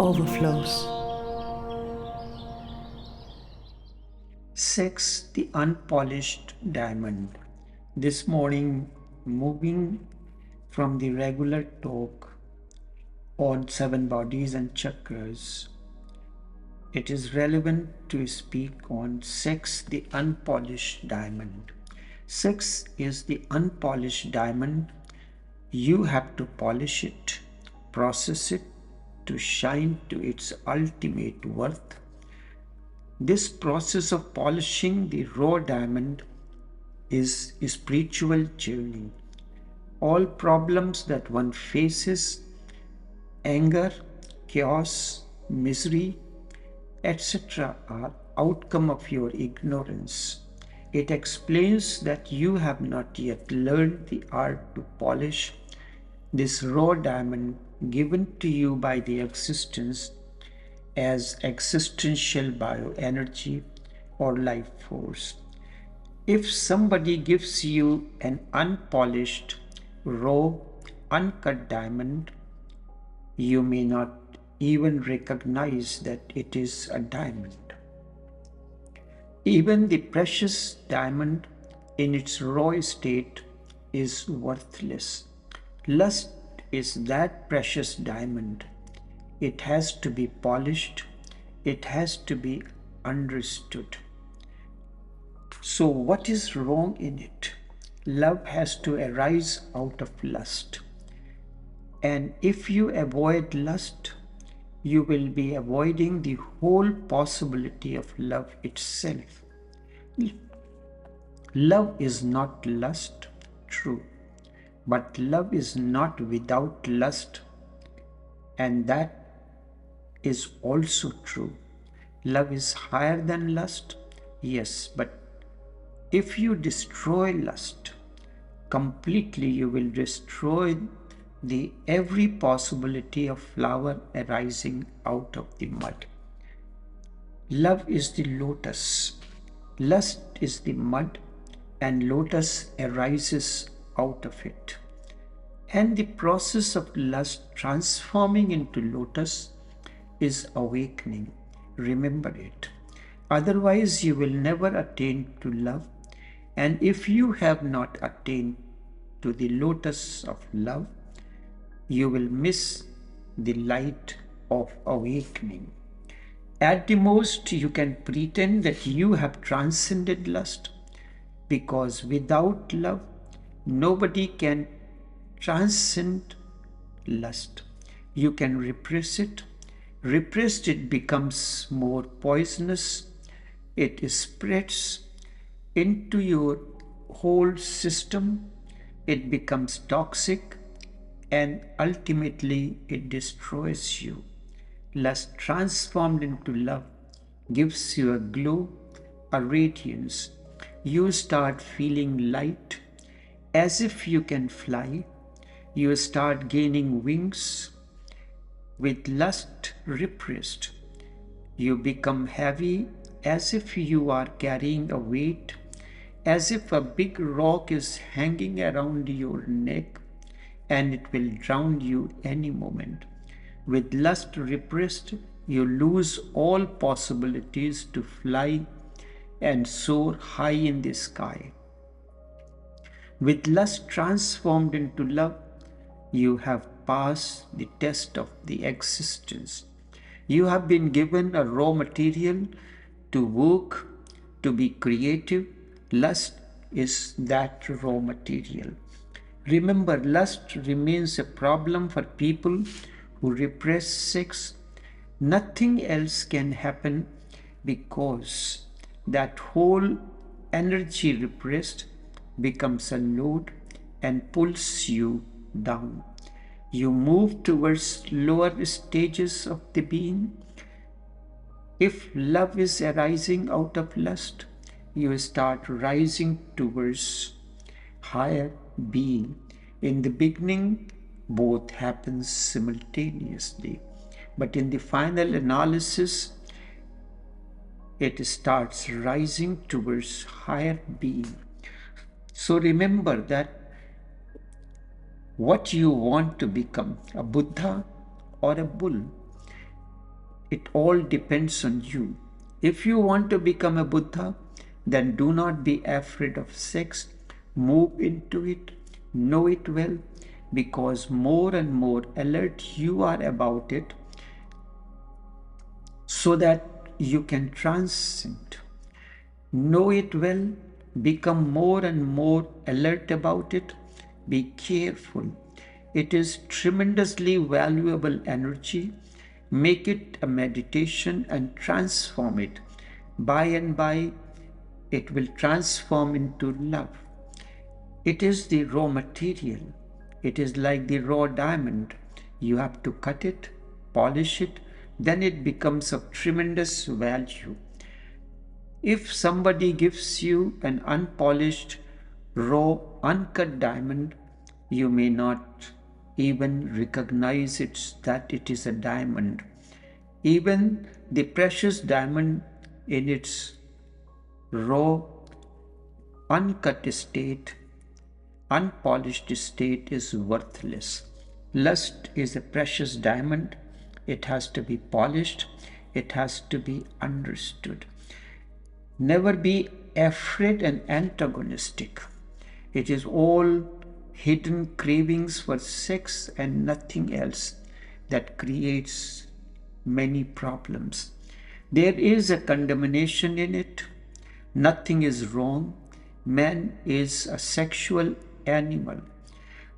Overflows. Sex, the unpolished diamond. This morning, moving from the regular talk on seven bodies and chakras, it is relevant to speak on sex, the unpolished diamond. Sex is the unpolished diamond. You have to polish it, process it to shine to its ultimate worth. This process of polishing the raw diamond is a spiritual journey. All problems that one faces, anger, chaos, misery, etc., are outcome of your ignorance. It explains that you have not yet learned the art to polish this raw diamond given to you by the existence as existential bioenergy or life force. If somebody gives you an unpolished, raw, uncut diamond, you may not even recognize that it is a diamond. Even the precious diamond in its raw state is worthless. Lust is that precious diamond. It has to be polished. It has to be understood. So, what is wrong in it? Love has to arise out of lust. And if you avoid lust, you will be avoiding the whole possibility of love itself. Love is not lust, true, but love is not without lust, and that is also true. Love is higher than lust, yes, but if you destroy lust completely, you will destroy the every possibility of flower arising out of the mud. Love is the lotus, lust is the mud, and lotus arises out of it. And the process of lust transforming into lotus is awakening. Remember it. Otherwise, you will never attain to love. And if you have not attained to the lotus of love, you will miss the light of awakening. At the most, you can pretend that you have transcended lust, because without love, nobody can transcend lust. You can repress it. Repressed, it becomes more poisonous. It spreads into your whole system. It becomes toxic, and ultimately it destroys you. Lust transformed into love gives you a glow, a radiance. You start feeling light as if you can fly. You start gaining wings. With lust repressed, you become heavy as if you are carrying a weight, as if a big rock is hanging around your neck and it will drown you any moment. With lust repressed, you lose all possibilities to fly and soar high in the sky. With lust transformed into love, you have passed the test of the existence. You have been given a raw material to work, to be creative. Lust is that raw material. Remember, lust remains a problem for people who repress sex. Nothing else can happen because that whole energy repressed becomes a load and pulls you down. You move towards lower stages of the being. If love is arising out of lust, you start rising towards higher being. In the beginning, both happens simultaneously, but in the final analysis, it starts rising towards higher being. So remember that what you want to become, a Buddha or a bull. It all depends on you. If you want to become a Buddha, then do not be afraid of sex. Move into it, know it well, because more and more alert you are about it, so that you can transcend. Know it well, become more and more alert about it. Be careful. It is tremendously valuable energy. Make it a meditation and transform it. By and by, it will transform into love. It is the raw material. It is like the raw diamond. You have to cut it, polish it, then it becomes of tremendous value. If somebody gives you an unpolished, raw, uncut diamond, you may not even recognize that it is a diamond. Even the precious diamond in its raw, uncut state, unpolished state is worthless. Lust is a precious diamond. It has to be polished. It has to be understood. Never be afraid and antagonistic. It is all hidden cravings for sex and nothing else that creates many problems. There is a condemnation in it. Nothing is wrong. Man is a sexual animal.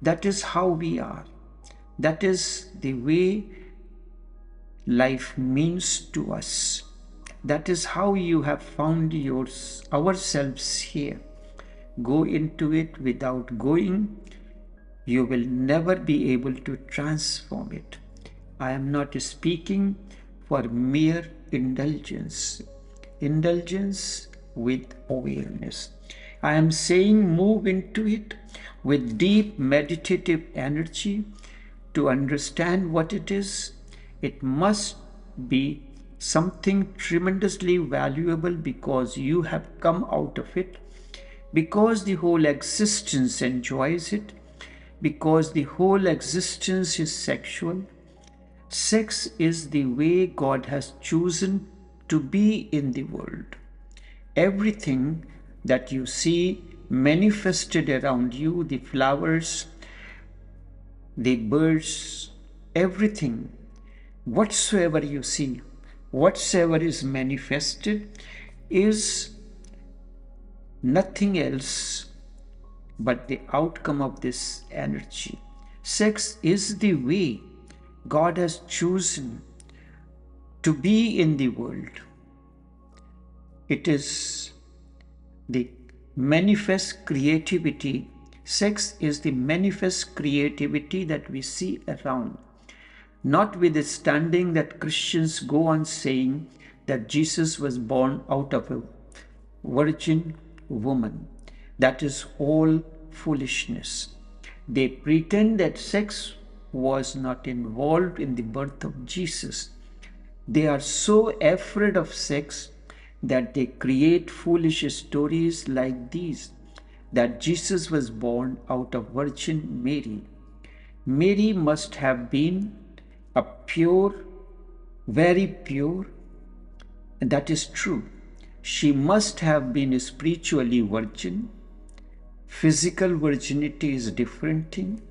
That is how we are. That is the way life means to us. That is how you have found ourselves here. Go into it. Without going, you will never be able to transform it. I am not speaking for mere indulgence. Indulgence with awareness. I am saying move into it with deep meditative energy to understand what it is. It must be something tremendously valuable because you have come out of it, because the whole existence enjoys it, because the whole existence is sexual. Sex is the way God has chosen to be in the world. Everything that you see manifested around you, the flowers, the birds, everything, whatsoever you see, whatsoever is manifested is nothing else but the outcome of this energy. Sex is the way God has chosen to be in the world. It is the manifest creativity. Sex is the manifest creativity that we see around. Notwithstanding that Christians go on saying that Jesus was born out of a virgin woman. That is all foolishness. They pretend that sex was not involved in the birth of Jesus. They are so afraid of sex that they create foolish stories like these, that Jesus was born out of Virgin Mary. Mary must have been a pure, very pure, and that is true. She must have been spiritually virgin. Physical virginity is a different thing.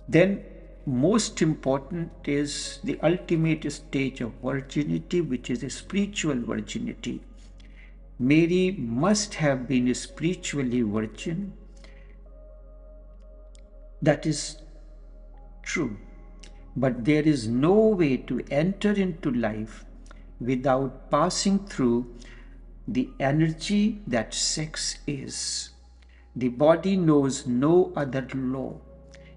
Then most important is the ultimate stage of virginity, which is a spiritual virginity. Mary must have been spiritually virgin. That is true. But there is no way to enter into life without passing through the energy that sex is. The body knows no other law,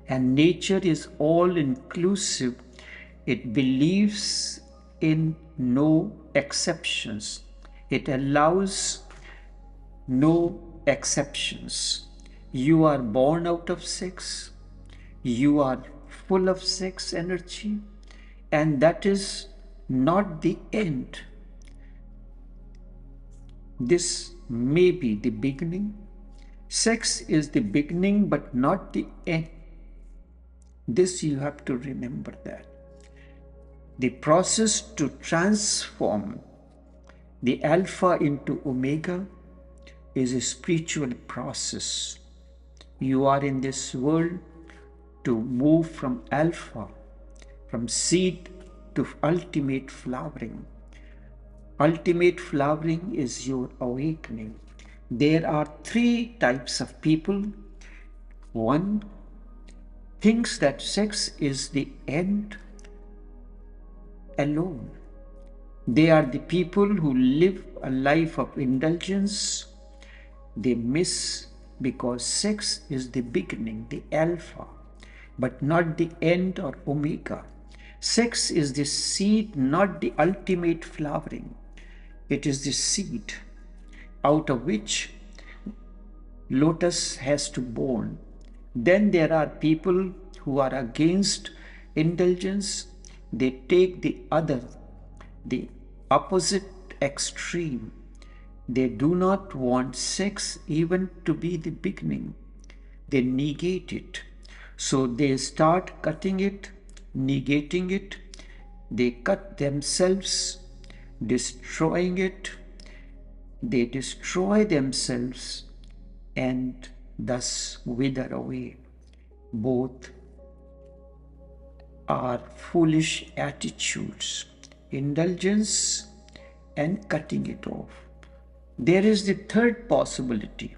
and nature is all inclusive. It believes in no exceptions. It allows no exceptions. You are born out of sex. You are full of sex energy, and that is not the end. This may be the beginning. Sex is the beginning, but not the end. This you have to remember that. The process to transform the alpha into omega is a spiritual process. You are in this world to move from alpha, from seed to ultimate flowering. Ultimate flowering is your awakening. There are three types of people. One thinks that sex is the end alone. They are the people who live a life of indulgence. They miss because sex is the beginning, the alpha, but not the end or omega. Sex is the seed, not the ultimate flowering. It is the seed out of which lotus has to born. Then there are people who are against indulgence. They take the other, the opposite extreme. They do not want sex even to be the beginning. They negate it. So they start cutting it, negating it. They cut themselves, destroying it. They destroy themselves and thus wither away. Both are foolish attitudes, indulgence and cutting it off. There is the third possibility.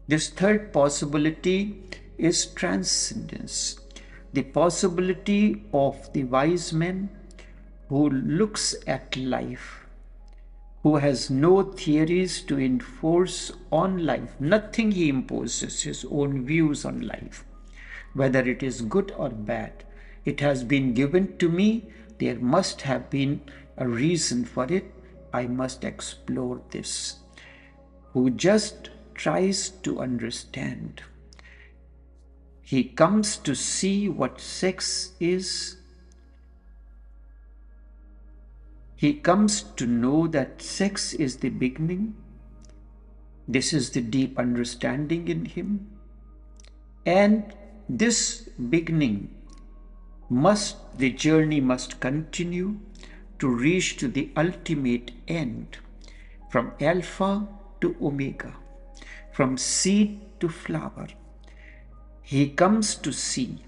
This third possibility is transcendence, the possibility of the wise man who looks at life, who has no theories to enforce on life. Nothing he imposes, his own views on life, whether it is good or bad. It has been given to me. There must have been a reason for it. I must explore this. Who just tries to understand. He comes to see what sex is. He comes to know that sex is the beginning. This is the deep understanding in him. And this beginning the journey must continue to reach to the ultimate end, from alpha to omega, from seed to flower. He comes to see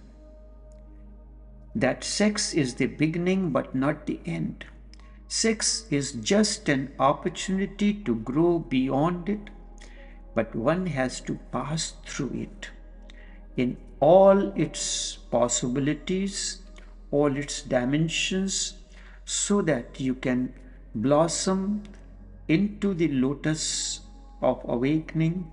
that sex is the beginning but not the end. Sex is just an opportunity to grow beyond it, but one has to pass through it in all its possibilities, all its dimensions, so that you can blossom into the lotus of awakening,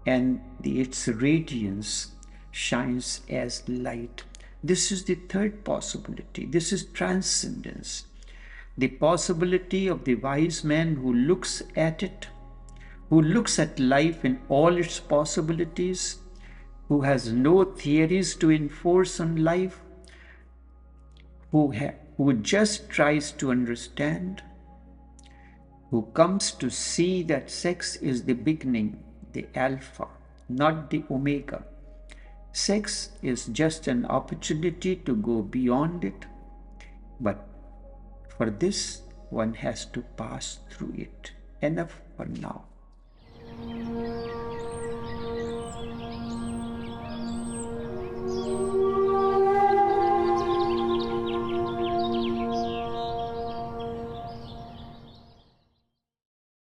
and its radiance shines as light. This is the third possibility. This is transcendence. The possibility of the wise man who looks at it, who looks at life in all its possibilities, who has no theories to enforce on life, who just tries to understand, who comes to see that sex is the beginning, the alpha, not the omega. Sex is just an opportunity to go beyond it, but for this one has to pass through it. Enough for now.